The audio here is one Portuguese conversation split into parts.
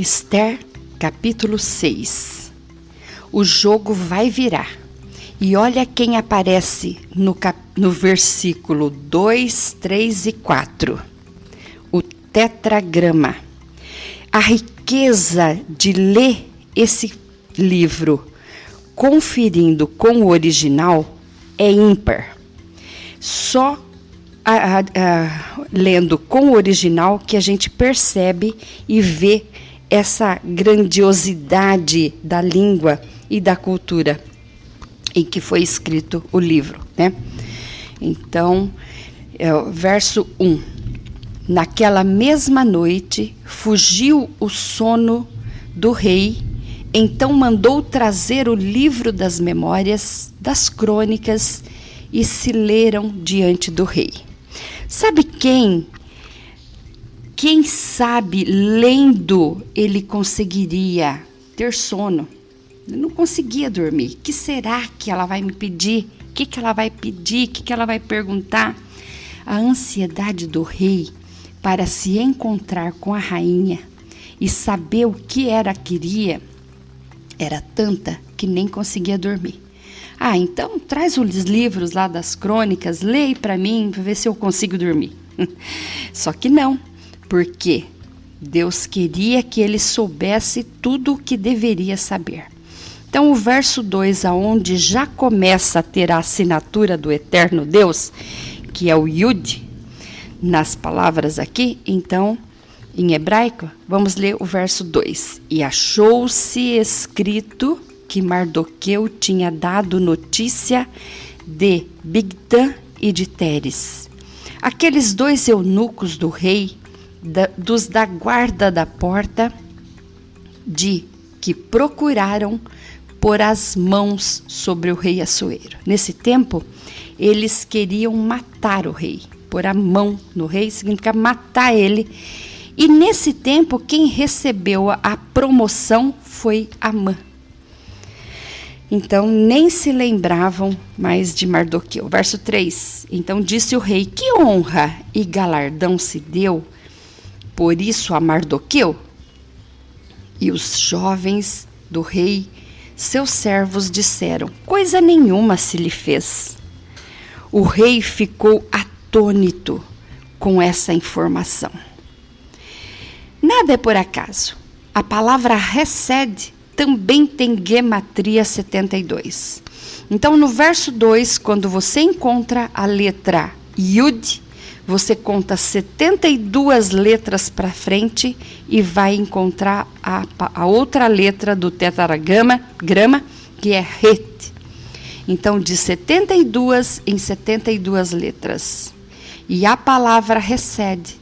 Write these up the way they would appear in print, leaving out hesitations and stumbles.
Esther, capítulo 6. O jogo vai virar. E olha quem aparece no versículo 2, 3 e 4. O tetragrama. A riqueza de ler esse livro conferindo com o original é ímpar. Só lendo com o original que a gente percebe e vê essa grandiosidade da língua e da cultura em que foi escrito o livro, né? Então, verso 1. Naquela mesma noite, fugiu o sono do rei, então mandou trazer o livro das memórias, das crônicas, e se leram diante do rei. Sabe quem sabe, lendo, ele conseguiria ter sono? Ele não conseguia dormir. O que será que ela vai me pedir? O que ela vai pedir? O que ela vai perguntar? A ansiedade do rei para se encontrar com a rainha e saber o que ela queria era tanta que nem conseguia dormir. Então traz os livros lá das crônicas, leia para mim, para ver se eu consigo dormir. Só que não, porque Deus queria que ele soubesse tudo o que deveria saber. Então o verso 2, aonde já começa a ter a assinatura do eterno Deus, que é o Yud, nas palavras aqui, então, em hebraico, vamos ler o verso 2. E achou-se escrito que Mardoqueu tinha dado notícia de Bigtã e de Teres, aqueles dois eunucos do rei, dos da guarda da porta, de que procuraram pôr as mãos sobre o rei Assuero. Nesse tempo, eles queriam matar o rei. Pôr a mão no rei significa matar ele. E nesse tempo, quem recebeu a promoção foi Amã. Então, nem se lembravam mais de Mardoqueu. Verso 3. Então disse o rei: que honra e galardão se deu por isso a Mardoqueu? E os jovens do rei, seus servos, disseram: coisa nenhuma se lhe fez. O rei ficou atônito com essa informação. Nada é por acaso. A palavra Hesed também tem gematria 72. Então, no verso 2, quando você encontra a letra Yud, você conta 72 letras para frente e vai encontrar a outra letra do tetragrama, que é Het. Então, de 72 em 72 letras. E a palavra Hesed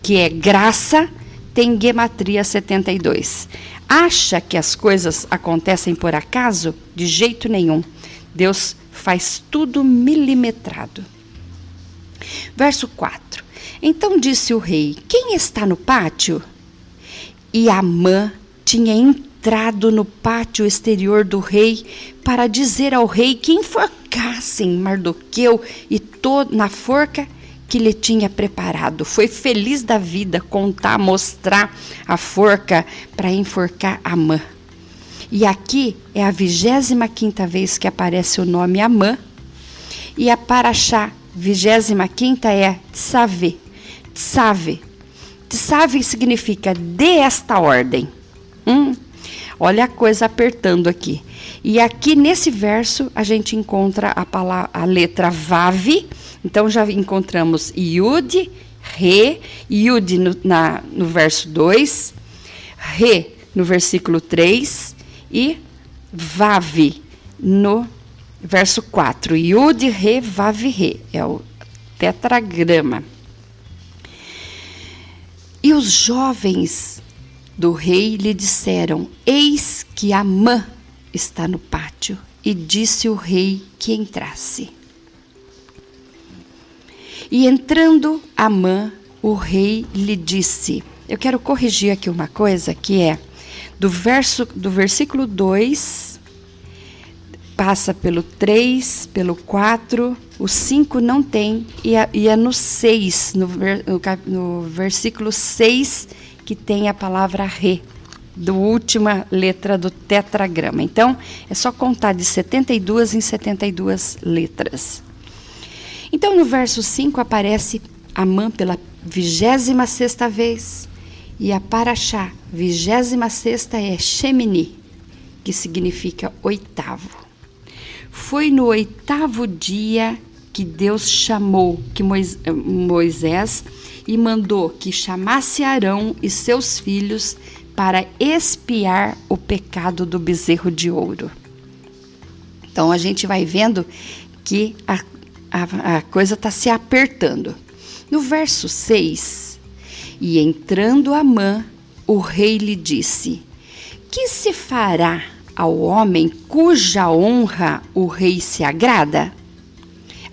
que é graça, tem gematria 72. Acha que as coisas acontecem por acaso? De jeito nenhum. Deus faz tudo milimetrado. Verso 4. Então disse o rei: quem está no pátio? E Amã tinha entrado no pátio exterior do rei para dizer ao rei que enforcassem Mardoqueu e na forca que lhe tinha preparado. Foi feliz da vida mostrar a forca para enforcar Amã. E aqui é a 25ª vez que aparece o nome Amã. E a paraxá 25ª é Tsave. Tsave. Tsave significa desta ordem. Olha a coisa apertando aqui. E aqui nesse verso a gente encontra a letra Vav. Então já encontramos Yud, Re, Yud no verso 2, Re no versículo 3 e Vav no verso 4. Yud, Re, Vav, Re. É o tetragrama. E os jovens do rei lhe disseram: eis que Amã está no pátio. E disse o rei que entrasse. E entrando Amã, o rei lhe disse... Eu quero corrigir aqui uma coisa, que é do versículo 2, passa pelo 3, pelo 4, o 5 não tem, e é no 6, no versículo 6, que tem a palavra re, da última letra do tetragrama. Então, é só contar de 72 em 72 letras. Então, no verso 5 aparece Amã pela 26ª vez, e a Paraxá, 26ª, é Shemini, que significa oitavo. Foi no 8º dia que Deus chamou que Moisés e mandou que chamasse Arão e seus filhos para expiar o pecado do bezerro de ouro. Então, a gente vai vendo que a coisa está se apertando. No verso 6, e entrando Amã, o rei lhe disse: que se fará ao homem cuja honra o rei se agrada?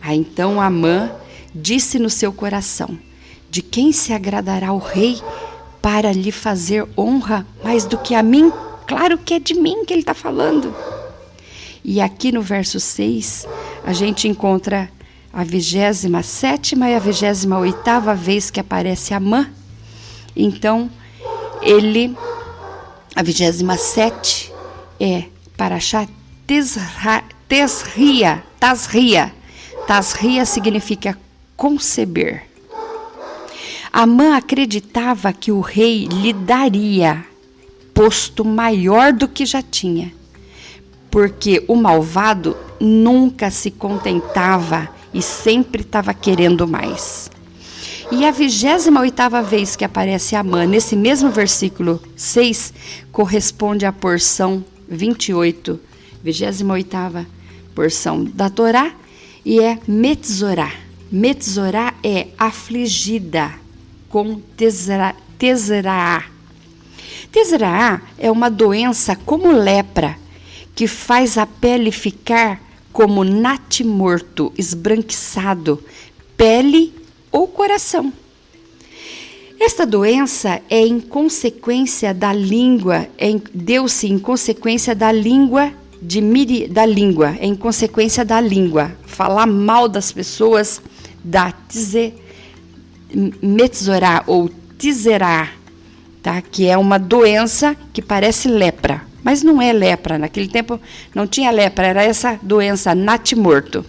Então Amã disse no seu coração: de quem se agradará o rei para lhe fazer honra mais do que a mim? Claro que é de mim que ele está falando. E aqui no verso 6, a gente encontra a 27ª e a 28ª vez que aparece Amã. Então, a 27 é Paraxá Tazria. Tazria significa conceber. Amã acreditava que o rei lhe daria posto maior do que já tinha, porque o malvado nunca se contentava e sempre estava querendo mais. E a 28ª vez que aparece Amã, nesse mesmo versículo 6, corresponde à porção 28, 28ª porção da Torá, e é Metzorá. Metzorá é afligida, com Tezraá. Tezraá é uma doença como lepra, que faz a pele ficar como natimorto, esbranquiçado, pele ou coração. Esta doença é em consequência da língua, deu-se em consequência da língua, em consequência da língua. Falar mal das pessoas, da Metzorá ou Tizerá, tá? Que é uma doença que parece lepra, mas não é lepra. Naquele tempo não tinha lepra, era essa doença, natimorto.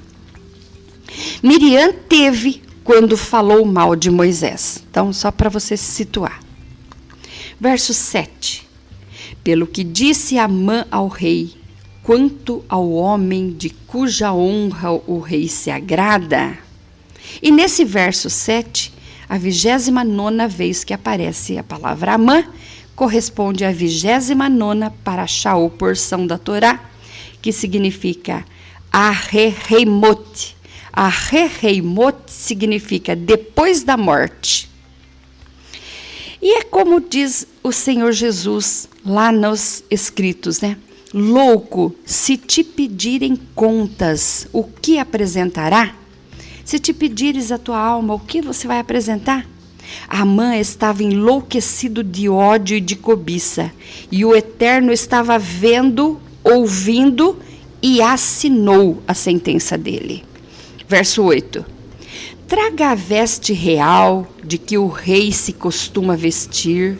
Miriam teve quando falou mal de Moisés. Então, só para você se situar. Verso 7. Pelo que disse Amã ao rei, quanto ao homem de cuja honra o rei se agrada. E nesse verso 7, a 29ª vez que aparece a palavra Amã, corresponde à 29ª Paraxá, ou porção da Torá, que significa Arreheimot. Arreheimot significa depois da morte. E é como diz o Senhor Jesus lá nos escritos, né? Louco, se te pedirem contas, o que apresentará? Se te pedires a tua alma, o que você vai apresentar? Amã estava enlouquecido de ódio e de cobiça, e o Eterno estava vendo, ouvindo e assinou a sentença dele. Verso 8. Traga a veste real de que o rei se costuma vestir,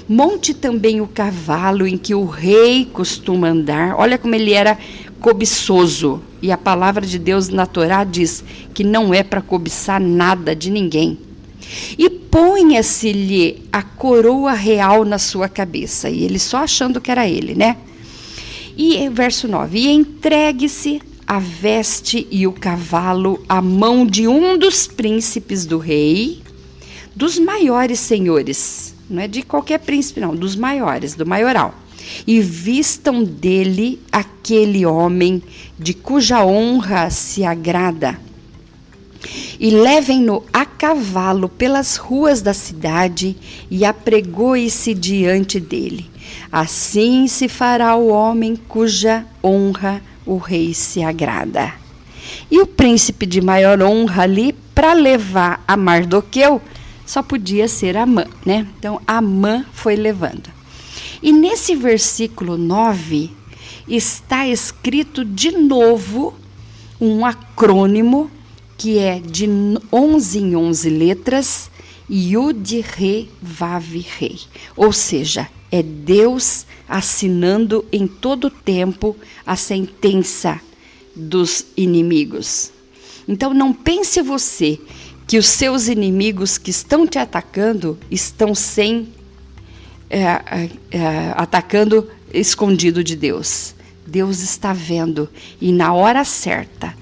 monte também o cavalo em que o rei costuma andar. Olha como ele era cobiçoso. E a palavra de Deus na Torá diz que não é para cobiçar nada de ninguém. E ponha-se-lhe a coroa real na sua cabeça. E ele só achando que era ele, né? E verso 9. E entregue-se a veste e o cavalo à mão de um dos príncipes do rei, dos maiores senhores. Não é de qualquer príncipe, não, dos maiores, do maioral. E vistam dele aquele homem de cuja honra se agrada. E levem-no a cavalo pelas ruas da cidade e apregoe-se diante dele. Assim se fará o homem cuja honra o rei se agrada. E o príncipe de maior honra ali, para levar a Mardoqueu, só podia ser Amã, né? Então, Amã foi levando. E nesse versículo 9, está escrito de novo um acrônimo, que é de 11 em 11 letras, Yud-Re Vav-Re, ou seja, é Deus assinando em todo tempo a sentença dos inimigos. Então não pense você que os seus inimigos que estão te atacando estão atacando escondido de Deus. Deus está vendo e na hora certa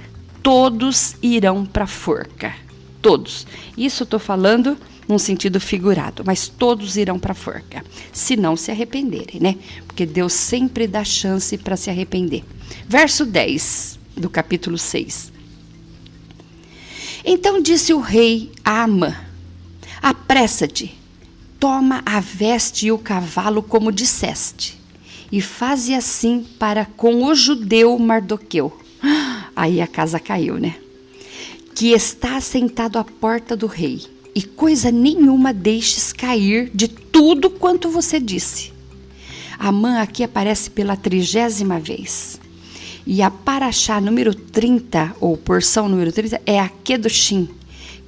todos irão para a forca. Todos. Isso eu estou falando num sentido figurado, mas todos irão para a forca, se não se arrependerem, né? Porque Deus sempre dá chance para se arrepender. Verso 10 do capítulo 6. Então disse o rei a Amã: apressa-te, toma a veste e o cavalo como disseste, e faze assim para com o judeu Mardoqueu. Aí a casa caiu, né? Que está sentado à porta do rei, e coisa nenhuma deixes cair de tudo quanto você disse. Amã aqui aparece pela 30ª vez. E a paraxá número 30, ou porção número 30, é a Kedoshim.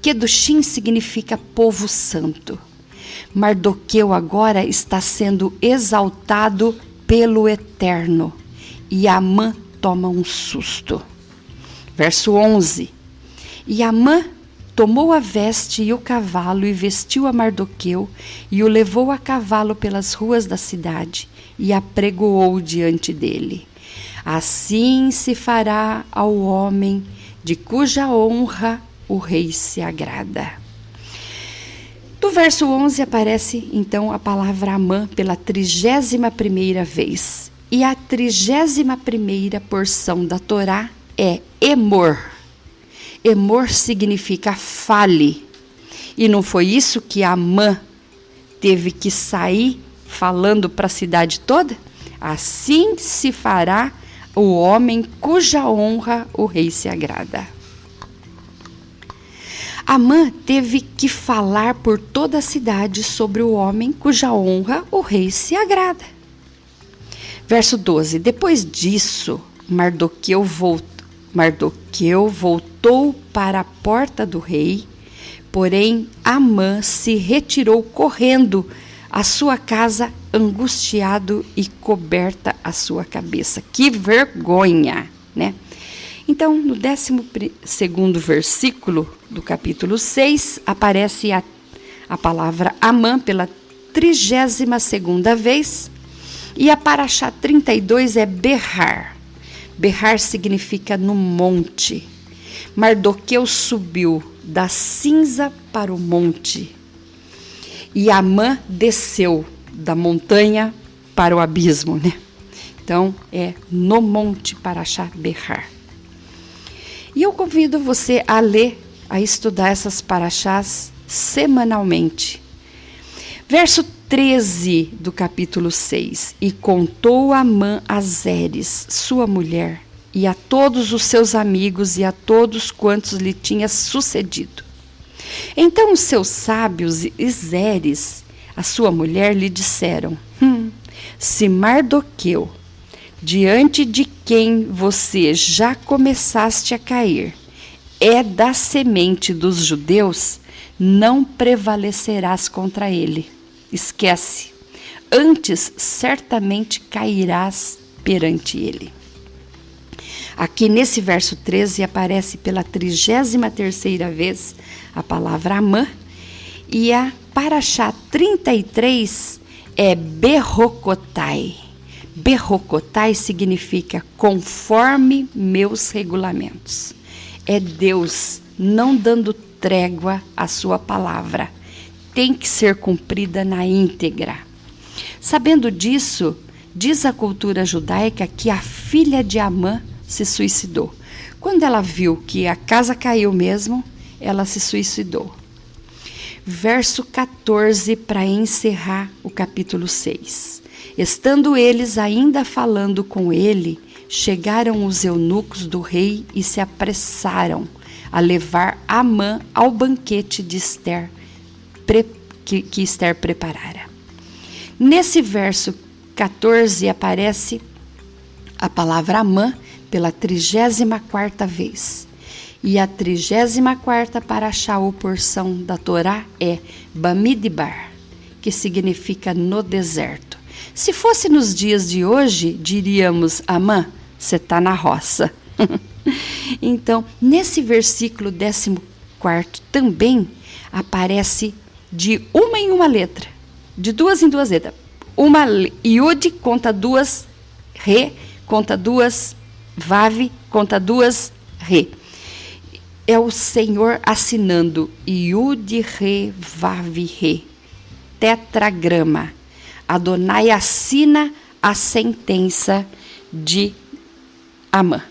Kedoshim significa povo santo. Mardoqueu agora está sendo exaltado pelo Eterno. E Amã toma um susto. Verso 11. E Amã tomou a veste e o cavalo e vestiu a Mardoqueu e o levou a cavalo pelas ruas da cidade e apregoou diante dele. Assim se fará ao homem de cuja honra o rei se agrada. No verso 11 aparece então a palavra Amã pela 31ª vez. E a 31ª porção da Torá é Emor. Emor significa fale. E não foi isso que Amã teve que sair falando para a cidade toda? Assim se fará o homem cuja honra o rei se agrada. Amã teve que falar por toda a cidade sobre o homem cuja honra o rei se agrada. Verso 12. Depois disso, Mardoqueu voltou para a porta do rei, porém Amã se retirou correndo à sua casa, angustiado e coberta a sua cabeça. Que vergonha, né? Então, no 12º versículo do capítulo 6, aparece a palavra Amã pela 32ª vez, e a paraxá 32 é berrar. Berrar significa no monte. Mardoqueu subiu da cinza para o monte, e Amã desceu da montanha para o abismo, né? Então, é no monte paraxá berrar. E eu convido você a ler, a estudar essas paraxás semanalmente. Verso 13 do capítulo 6. E contou Amã a Zeres, sua mulher, e a todos os seus amigos e a todos quantos lhe tinha sucedido. Então os seus sábios e Zeres, a sua mulher, lhe disseram: se Mardoqueu, diante de quem você já começaste a cair, é da semente dos judeus, não prevalecerás contra ele. Esquece, antes certamente cairás perante ele. Aqui nesse verso 13 aparece pela 33ª vez a palavra Amã, e a paraxá 33 é Berrocotai. Berrocotai significa conforme meus regulamentos. É Deus não dando trégua à sua palavra. Tem que ser cumprida na íntegra. Sabendo disso, diz a cultura judaica que a filha de Amã se suicidou. Quando ela viu que a casa caiu mesmo, ela se suicidou. Verso 14 para encerrar o capítulo 6. Estando eles ainda falando com ele, chegaram os eunucos do rei e se apressaram a levar Amã ao banquete de Ester, que Ester preparara. Nesse verso 14 aparece a palavra Amã pela 34ª vez. E a 34ª paraxá ou porção da Torá é Bamidbar, que significa no deserto. Se fosse nos dias de hoje, diríamos, Amã, você está na roça. Então, nesse versículo 14º também aparece de uma em uma letra, de duas em duas letras. Uma Yud conta duas Re, conta duas Vav, conta duas Re. É o Senhor assinando Yud, Re, Vav, Re. Tetragrama. Adonai assina a sentença de Amã.